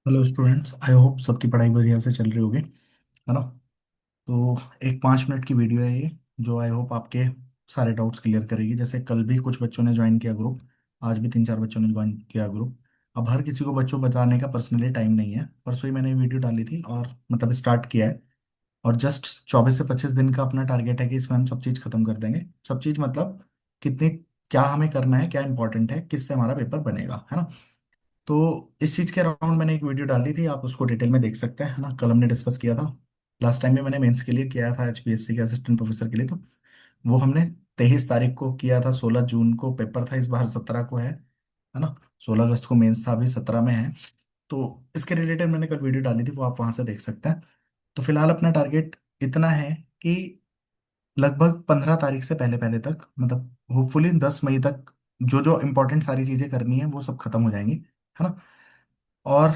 Hello students, I hope सबकी पढ़ाई बढ़िया से चल रही होगी, है ना। तो एक 5 मिनट की वीडियो है ये, जो आई होप आपके सारे डाउट्स क्लियर करेगी। जैसे कल भी कुछ बच्चों ने ज्वाइन किया ग्रुप, आज भी 3-4 बच्चों ने ज्वाइन किया ग्रुप। अब हर किसी को बच्चों बताने का पर्सनली टाइम नहीं है। परसों ही मैंने वीडियो डाली थी और मतलब स्टार्ट किया है। और जस्ट 24 से 25 दिन का अपना टारगेट है कि इसमें हम सब चीज़ खत्म कर देंगे। सब चीज़ मतलब कितनी, क्या हमें करना है, क्या इंपॉर्टेंट है, किससे हमारा पेपर बनेगा, है ना। तो इस चीज के अराउंड मैंने एक वीडियो डाली थी, आप उसको डिटेल में देख सकते हैं, है ना। कल हमने डिस्कस किया था। लास्ट टाइम भी मैंने मेंस के लिए किया था, एचपीएससी के असिस्टेंट प्रोफेसर के लिए। तो वो हमने 23 तारीख को किया था, 16 जून को पेपर था, इस बार 17 को है ना। 16 अगस्त को मेंस था, अभी 17 में है। तो इसके रिलेटेड मैंने कल वीडियो डाली थी, वो आप वहां से देख सकते हैं। तो फिलहाल अपना टारगेट इतना है कि लगभग 15 तारीख से पहले पहले तक, मतलब होपफुली 10 मई तक जो जो इंपॉर्टेंट सारी चीजें करनी है वो सब खत्म हो जाएंगी, है ना। और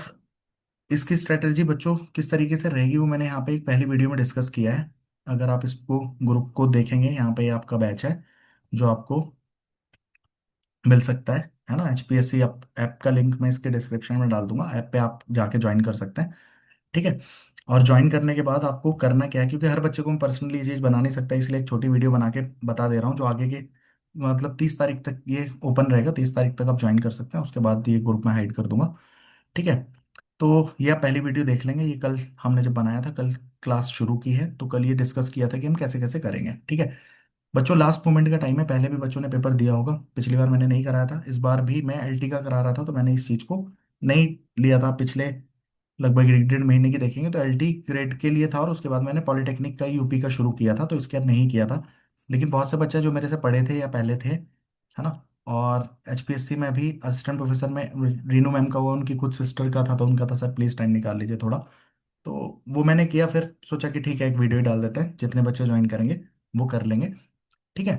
इसकी स्ट्रेटेजी बच्चों किस तरीके से रहेगी वो मैंने यहाँ पे एक पहली वीडियो में डिस्कस किया है। अगर आप इसको ग्रुप को देखेंगे, यहाँ पे आपका बैच है जो आपको मिल सकता है ना। एचपीएससी ऐप का लिंक मैं इसके डिस्क्रिप्शन में डाल दूंगा, ऐप पे आप जाके ज्वाइन कर सकते हैं। ठीक है। और ज्वाइन करने के बाद आपको करना क्या है, क्योंकि हर बच्चे को मैं पर्सनली ये चीज़ बना नहीं सकता, इसलिए एक छोटी वीडियो बना के बता दे रहा हूँ, जो आगे के मतलब 30 तारीख तक ये ओपन रहेगा। 30 तारीख तक आप ज्वाइन कर सकते हैं, उसके बाद ये ग्रुप में हाइड कर दूंगा। ठीक है। तो ये आप पहली वीडियो देख लेंगे, ये कल हमने जब बनाया था, कल क्लास शुरू की है, तो कल ये डिस्कस किया था कि हम कैसे कैसे करेंगे। ठीक है। बच्चों लास्ट मोमेंट का टाइम है, पहले भी बच्चों ने पेपर दिया होगा, पिछली बार मैंने नहीं कराया था, इस बार भी मैं एलटी का करा रहा था, तो मैंने इस चीज़ को नहीं लिया था। पिछले लगभग 1-1.5 महीने की देखेंगे तो एलटी ग्रेड के लिए था, और उसके बाद मैंने पॉलिटेक्निक का यूपी का शुरू किया था, तो इसके बाद नहीं किया था। लेकिन बहुत से बच्चे जो मेरे से पढ़े थे या पहले थे, है ना। और एचपीएससी में भी असिस्टेंट प्रोफेसर में रीनू मैम का, वो उनकी खुद सिस्टर का था, तो उनका था सर प्लीज टाइम निकाल लीजिए थोड़ा। तो वो मैंने किया, फिर सोचा कि ठीक है एक वीडियो डाल देते हैं, जितने बच्चे ज्वाइन करेंगे वो कर लेंगे। ठीक है।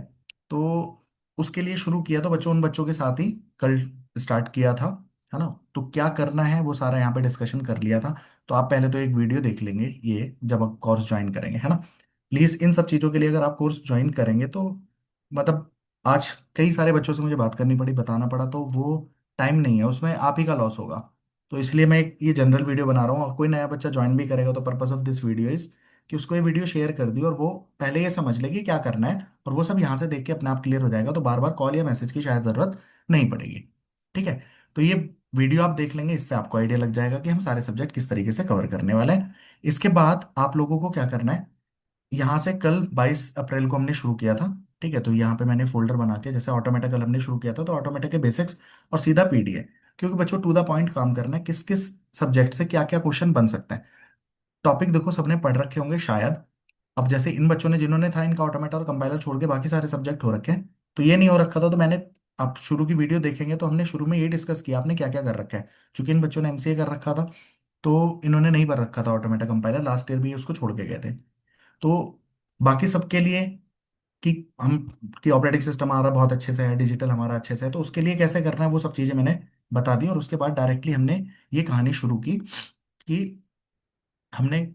तो उसके लिए शुरू किया, तो बच्चों उन बच्चों के साथ ही कल स्टार्ट किया था, है ना। तो क्या करना है वो सारा यहाँ पे डिस्कशन कर लिया था। तो आप पहले तो एक वीडियो देख लेंगे ये, जब आप कोर्स ज्वाइन करेंगे, है ना। प्लीज इन सब चीज़ों के लिए अगर आप कोर्स ज्वाइन करेंगे तो मतलब, आज कई सारे बच्चों से मुझे बात करनी पड़ी, बताना पड़ा, तो वो टाइम नहीं है, उसमें आप ही का लॉस होगा। तो इसलिए मैं एक ये जनरल वीडियो बना रहा हूँ, और कोई नया बच्चा ज्वाइन भी करेगा तो purpose of this video is कि उसको ये वीडियो शेयर कर दी, और वो पहले ये समझ ले कि क्या करना है, और वो सब यहाँ से देख के अपने आप क्लियर हो जाएगा, तो बार बार कॉल या मैसेज की शायद जरूरत नहीं पड़ेगी। ठीक है। तो ये वीडियो आप देख लेंगे, इससे आपको आइडिया लग जाएगा कि हम सारे सब्जेक्ट किस तरीके से कवर करने वाले हैं। इसके बाद आप लोगों को क्या करना है, यहाँ से कल 22 अप्रैल को हमने शुरू किया था। ठीक है। तो यहाँ पे मैंने फोल्डर बना के, जैसे ऑटोमेटिक कल हमने शुरू किया था, तो ऑटोमेटिक के बेसिक्स और सीधा पीडीए, क्योंकि बच्चों टू द पॉइंट काम करना है, किस किस सब्जेक्ट से क्या क्या क्वेश्चन बन सकते हैं। टॉपिक देखो सबने पढ़ रखे होंगे शायद। अब जैसे इन बच्चों ने, जिन्होंने था, इनका ऑटोमेटा और कंपाइलर छोड़ के बाकी सारे सब्जेक्ट हो रखे हैं, तो ये नहीं हो रखा था। तो मैंने, आप शुरू की वीडियो देखेंगे तो हमने शुरू में ये डिस्कस किया आपने क्या क्या कर रखा है। क्योंकि इन बच्चों ने एमसीए कर रखा था, तो इन्होंने नहीं भर रखा था ऑटोमेटा कंपाइलर, लास्ट ईयर भी ये उसको छोड़ के गए थे। तो बाकी सबके लिए कि हम, कि ऑपरेटिंग सिस्टम हमारा बहुत अच्छे से है, डिजिटल हमारा अच्छे से है, तो उसके लिए कैसे करना है वो सब चीज़ें मैंने बता दी। और उसके बाद डायरेक्टली हमने ये कहानी शुरू की कि हमने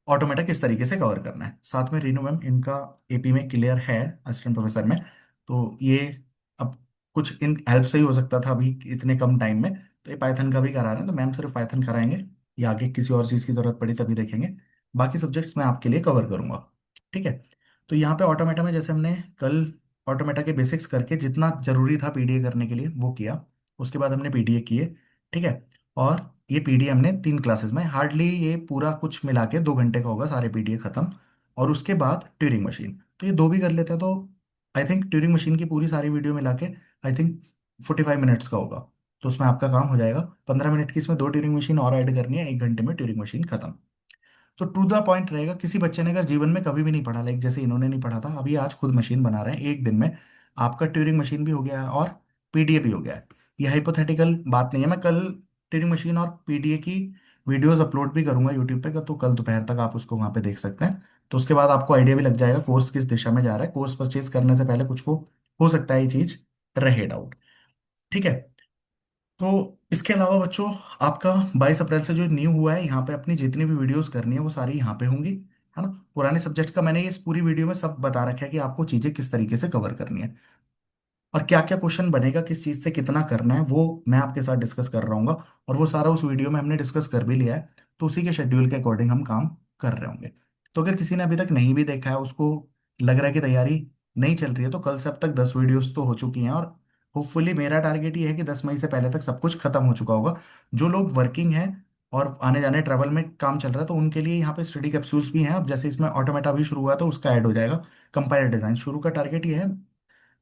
ऑटोमेटा किस तरीके से कवर करना है। साथ में रीनू मैम, इनका एपी में क्लियर है असिस्टेंट प्रोफेसर में, तो ये अब कुछ इन हेल्प से ही हो सकता था अभी इतने कम टाइम में, तो ये पाइथन का भी करा रहे हैं, तो मैम सिर्फ पाइथन कराएंगे, या आगे किसी और चीज़ की जरूरत पड़ी तभी देखेंगे। बाकी सब्जेक्ट्स मैं आपके लिए कवर करूंगा। ठीक है। तो यहाँ पे ऑटोमेटा में जैसे हमने कल ऑटोमेटा के बेसिक्स करके जितना जरूरी था पीडीए करने के लिए वो किया, उसके बाद हमने पीडीए किए। ठीक है। और ये पीडीए हमने 3 क्लासेस में, हार्डली ये पूरा कुछ मिला के 2 घंटे का होगा सारे पीडीए खत्म। और उसके बाद ट्यूरिंग मशीन, तो ये दो भी कर लेते हैं, तो आई थिंक ट्यूरिंग मशीन की पूरी सारी वीडियो मिला के आई थिंक 45 मिनट्स का होगा। तो उसमें आपका काम हो जाएगा, 15 मिनट की इसमें दो ट्यूरिंग मशीन और ऐड करनी है, 1 घंटे में ट्यूरिंग मशीन खत्म। तो टू द पॉइंट रहेगा। किसी बच्चे ने अगर जीवन में कभी भी नहीं पढ़ा, लाइक जैसे इन्होंने नहीं पढ़ा था, अभी आज खुद मशीन बना रहे हैं एक दिन में, आपका ट्यूरिंग मशीन भी हो गया है और पीडीए भी हो गया है। ये हाइपोथेटिकल बात नहीं है। मैं कल ट्यूरिंग मशीन और पीडीए की वीडियोस अपलोड भी करूंगा यूट्यूब पे, तो कल दोपहर तक आप उसको वहां पे देख सकते हैं। तो उसके बाद आपको आइडिया भी लग जाएगा कोर्स किस दिशा में जा रहा है। कोर्स परचेज करने से पहले कुछ को हो सकता है ये चीज रहे डाउट। ठीक है। तो इसके अलावा बच्चों, आपका 22 अप्रैल से जो न्यू हुआ है, यहाँ पे अपनी जितनी भी वीडियोस करनी है वो सारी यहाँ पे होंगी, है ना। पुराने सब्जेक्ट्स का मैंने इस पूरी वीडियो में सब बता रखा है कि आपको चीजें किस तरीके से कवर करनी है। और क्या क्या क्वेश्चन बनेगा, किस चीज़ से कितना करना है, वो मैं आपके साथ डिस्कस कर रहा हूँ। और वो सारा उस वीडियो में हमने डिस्कस कर भी लिया है। तो उसी के शेड्यूल के अकॉर्डिंग हम काम कर रहे होंगे। तो अगर किसी ने अभी तक नहीं भी देखा है, उसको लग रहा है कि तैयारी नहीं चल रही है, तो कल से अब तक 10 वीडियोस तो हो चुकी हैं। और होपफुली मेरा टारगेट ये है कि 10 मई से पहले तक सब कुछ खत्म हो चुका होगा। जो लोग वर्किंग हैं और आने जाने ट्रैवल में काम चल रहा है, तो उनके लिए यहाँ पे स्टडी कैप्सूल्स भी हैं। अब जैसे इसमें ऑटोमेटा भी शुरू हुआ है, तो उसका ऐड हो जाएगा। कंपाइलर डिजाइन शुरू का टारगेट ये है,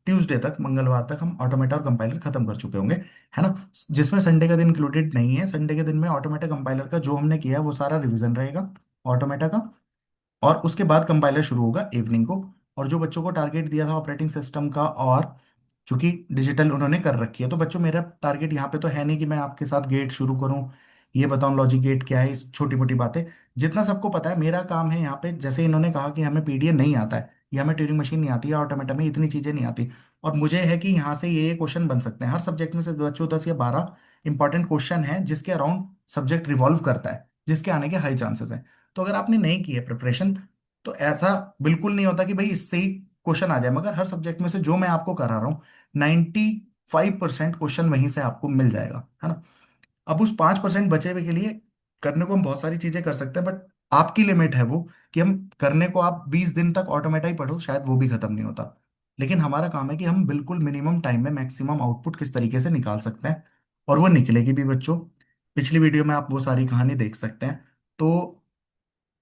ट्यूसडे तक, मंगलवार तक हम ऑटोमेटा और कंपाइलर खत्म कर चुके होंगे, है ना। जिसमें संडे का दिन इंक्लूडेड नहीं है। संडे के दिन में ऑटोमेटा कंपाइलर का जो हमने किया है वो सारा रिवीजन रहेगा ऑटोमेटा का। और उसके बाद कंपाइलर शुरू होगा इवनिंग को। और जो बच्चों को टारगेट दिया था ऑपरेटिंग सिस्टम का, और चूंकि डिजिटल उन्होंने कर रखी है, तो बच्चों मेरा टारगेट यहाँ पे तो है नहीं कि मैं आपके साथ गेट शुरू करूँ, ये बताऊं लॉजिक गेट क्या है, इस छोटी मोटी बातें जितना सबको पता है। मेरा काम है यहाँ पे, जैसे इन्होंने कहा कि हमें पीडीए नहीं आता है, या हमें ट्यूरिंग मशीन नहीं आती है, ऑटोमेटा में इतनी चीजें नहीं आती, और मुझे है कि यहाँ से ये क्वेश्चन बन सकते हैं हर सब्जेक्ट में से। बच्चों 10 या 12 इंपॉर्टेंट क्वेश्चन है जिसके अराउंड सब्जेक्ट रिवॉल्व करता है, जिसके आने के हाई चांसेस हैं। तो अगर आपने नहीं की है प्रिपरेशन, तो ऐसा बिल्कुल नहीं होता कि भाई इससे ही क्वेश्चन आ जाए, मगर हर सब्जेक्ट में से जो मैं आपको करा रहा हूँ 95% क्वेश्चन वहीं से आपको मिल जाएगा, है ना। अब उस 5% बचे हुए के लिए करने को हम बहुत सारी चीजें कर सकते हैं, बट आपकी लिमिट है वो, कि हम करने को आप 20 दिन तक ऑटोमेटा ही पढ़ो, शायद वो भी खत्म नहीं होता। लेकिन हमारा काम है कि हम बिल्कुल मिनिमम टाइम में मैक्सिमम आउटपुट किस तरीके से निकाल सकते हैं, और वो निकलेगी भी बच्चों। पिछली वीडियो में आप वो सारी कहानी देख सकते हैं। तो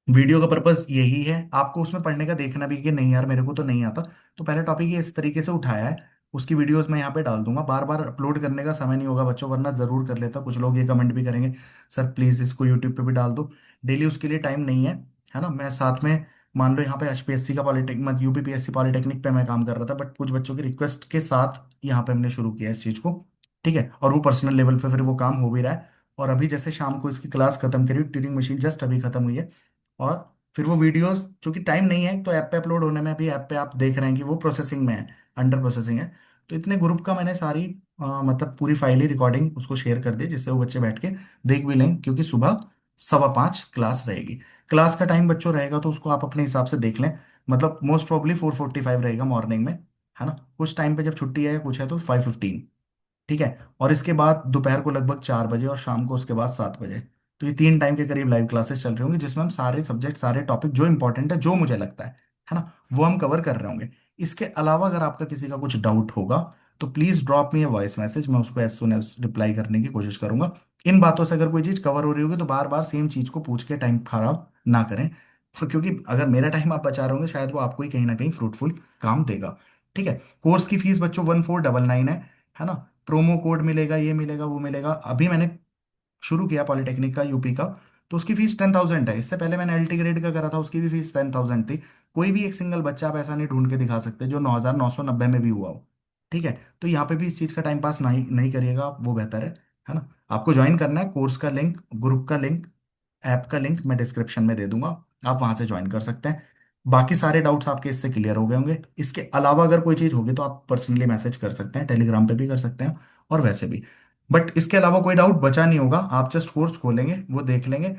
वीडियो का पर्पस यही है, आपको उसमें पढ़ने का देखना भी कि नहीं यार मेरे को तो नहीं आता। तो पहले टॉपिक ये इस तरीके से उठाया है, उसकी वीडियोस मैं यहाँ पे डाल दूंगा। बार बार अपलोड करने का समय नहीं होगा बच्चों, वरना जरूर कर लेता। कुछ लोग ये कमेंट भी करेंगे, सर प्लीज इसको यूट्यूब पे भी डाल दो। डेली उसके लिए टाइम नहीं है ना। मैं साथ में, मान लो यहाँ पे एचपीएससी का पॉलिटेक्निक, मतलब यूपीपीएससी पॉलिटेक्निक पे मैं काम कर रहा था, बट कुछ बच्चों की रिक्वेस्ट के साथ यहाँ पे हमने शुरू किया इस चीज को। ठीक है, और वो पर्सनल लेवल पे फिर वो काम हो भी रहा है। और अभी जैसे शाम को इसकी क्लास खत्म करी, ट्यूरिंग मशीन जस्ट अभी खत्म हुई है। और फिर वो वीडियोस, चूंकि टाइम नहीं है, तो ऐप पे अपलोड होने में भी, ऐप पे आप देख रहे हैं कि वो प्रोसेसिंग में है, अंडर प्रोसेसिंग है। तो इतने ग्रुप का मैंने सारी मतलब पूरी फाइल ही रिकॉर्डिंग उसको शेयर कर दी, जिससे वो बच्चे बैठ के देख भी लें, क्योंकि सुबह 5:15 क्लास रहेगी। क्लास का टाइम बच्चों रहेगा तो उसको आप अपने हिसाब से देख लें। मतलब मोस्ट प्रोबेबली 4:45 रहेगा मॉर्निंग में, है ना। कुछ टाइम पे जब छुट्टी है या कुछ है तो 5:15। ठीक है, और इसके बाद दोपहर को लगभग 4 बजे, और शाम को उसके बाद 7 बजे। तो ये 3 टाइम के करीब लाइव क्लासेस चल रही होंगी, जिसमें हम सारे सब्जेक्ट, सारे टॉपिक जो इंपॉर्टेंट है, जो मुझे लगता है ना, वो हम कवर कर रहे होंगे। इसके अलावा अगर आपका किसी का कुछ डाउट होगा, तो please drop me a voice message, मैं उसको एज सुन एज रिप्लाई करने की कोशिश करूंगा। इन बातों से अगर कोई चीज कवर हो रही होगी, तो बार बार सेम चीज को पूछ के टाइम खराब ना करें। क्योंकि अगर मेरा टाइम आप बचा रहे होंगे, शायद वो आपको ही कहीं ना कहीं फ्रूटफुल काम देगा। ठीक है, कोर्स की फीस बच्चों 1499 है ना। प्रोमो कोड मिलेगा, ये मिलेगा, वो मिलेगा। अभी मैंने शुरू किया पॉलिटेक्निक का, यूपी का, तो उसकी फीस 10,000 है। इससे पहले मैंने एलटी ग्रेड का करा था, उसकी भी फीस 10,000 थी। कोई भी एक सिंगल बच्चा आप ऐसा नहीं ढूंढ के दिखा सकते जो 9,990 में भी हुआ हो। ठीक है, तो यहाँ पे भी इस चीज़ का टाइम पास नहीं नहीं करिएगा आप, वो बेहतर है ना। आपको ज्वाइन करना है, कोर्स का लिंक, ग्रुप का लिंक, ऐप का लिंक मैं डिस्क्रिप्शन में दे दूंगा, आप वहां से ज्वाइन कर सकते हैं। बाकी सारे डाउट्स आपके इससे क्लियर हो गए होंगे। इसके अलावा अगर कोई चीज़ होगी तो आप पर्सनली मैसेज कर सकते हैं, टेलीग्राम पे भी कर सकते हैं, और वैसे भी। बट इसके अलावा कोई डाउट बचा नहीं होगा, आप जस्ट कोर्स खोलेंगे, वो देख लेंगे।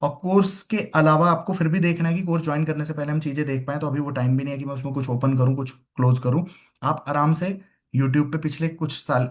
और कोर्स के अलावा आपको फिर भी देखना है कि कोर्स ज्वाइन करने से पहले हम चीजें देख पाए। तो अभी वो टाइम भी नहीं है कि मैं उसमें कुछ ओपन करूं, कुछ क्लोज करूं। आप आराम से यूट्यूब पे पिछले कुछ साल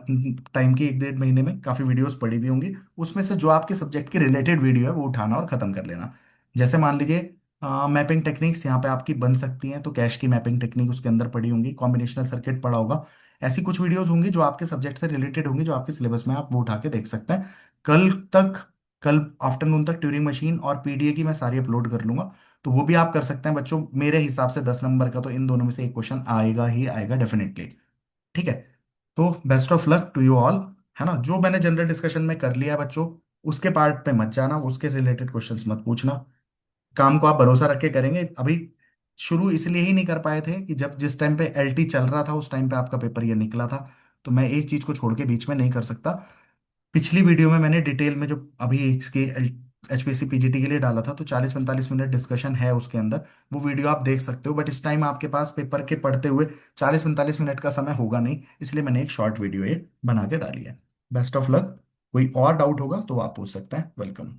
टाइम की 1 1.5 महीने में काफी वीडियोस पड़ी हुई होंगी, उसमें से जो आपके सब्जेक्ट के रिलेटेड वीडियो है वो उठाना और खत्म कर लेना। जैसे मान लीजिए मैपिंग टेक्निक्स यहाँ पे आपकी बन सकती हैं, तो कैश की मैपिंग टेक्निक उसके अंदर पड़ी होंगी, कॉम्बिनेशनल सर्किट पड़ा होगा। ऐसी कुछ वीडियोस होंगी जो आपके सब्जेक्ट से रिलेटेड होंगी, जो आपके सिलेबस में, आप वो उठा के देख सकते हैं। कल तक, कल आफ्टरनून तक ट्यूरिंग मशीन और पीडीए की मैं सारी अपलोड कर लूंगा। तो वो भी आप कर सकते हैं बच्चों। मेरे हिसाब से 10 नंबर का तो इन दोनों में से एक क्वेश्चन आएगा ही आएगा डेफिनेटली। ठीक है, तो best of luck to you all, है ना। जो मैंने जनरल डिस्कशन में कर लिया है बच्चों, उसके पार्ट पे मत जाना, उसके रिलेटेड क्वेश्चंस मत पूछना। काम को आप भरोसा रख के करेंगे। अभी शुरू इसलिए ही नहीं कर पाए थे कि जब जिस टाइम पे एलटी चल रहा था, उस टाइम पे आपका पेपर ये निकला था। तो मैं एक चीज को छोड़ के बीच में नहीं कर सकता। पिछली वीडियो में मैंने डिटेल में जो अभी इसके एचपीसी पीजीटी के लिए डाला था, तो 40 45 मिनट डिस्कशन है उसके अंदर। वो वीडियो आप देख सकते हो, बट इस टाइम आपके पास पेपर के पढ़ते हुए 40 45 मिनट का समय होगा नहीं, इसलिए मैंने एक शॉर्ट वीडियो ये बना के डाली है। Best of luck. कोई और डाउट होगा तो आप पूछ सकते हैं, वेलकम।